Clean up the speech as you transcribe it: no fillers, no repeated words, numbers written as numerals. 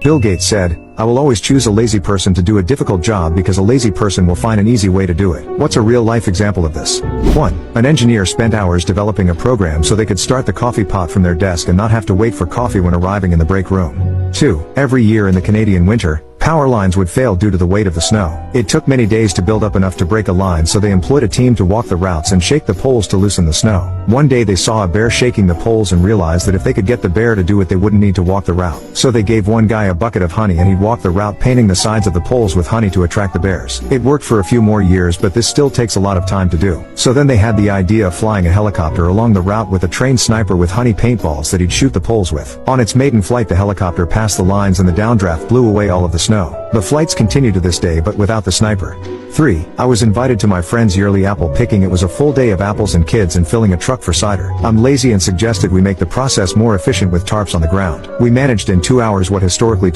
Bill Gates said, "I will always choose a lazy person to do a difficult job because a lazy person will find an easy way to do it." What's a real-life example of this? 1. An engineer spent hours developing a program so they could start the coffee pot from their desk and not have to wait for coffee when arriving in the break room. 2. Every year in the Canadian winter, power lines would fail due to the weight of the snow. It took many days to build up enough to break a line, so they employed a team to walk the routes and shake the poles to loosen the snow. One day they saw a bear shaking the poles and realized that if they could get the bear to do it, they wouldn't need to walk the route. So they gave one guy a bucket of honey and he'd walk the route painting the sides of the poles with honey to attract the bears. It worked for a few more years, but this still takes a lot of time to do. So then they had the idea of flying a helicopter along the route with a trained sniper with honey paintballs that he'd shoot the poles with. On its maiden flight, the helicopter passed the lines and the downdraft blew away all of the snow. The flights continue to this day, but without the sniper. 3. I was invited to my friend's yearly apple picking. It was a full day of apples and kids and filling a truck for cider. I'm lazy and suggested we make the process more efficient with tarps on the ground. We managed in 2 hours what historically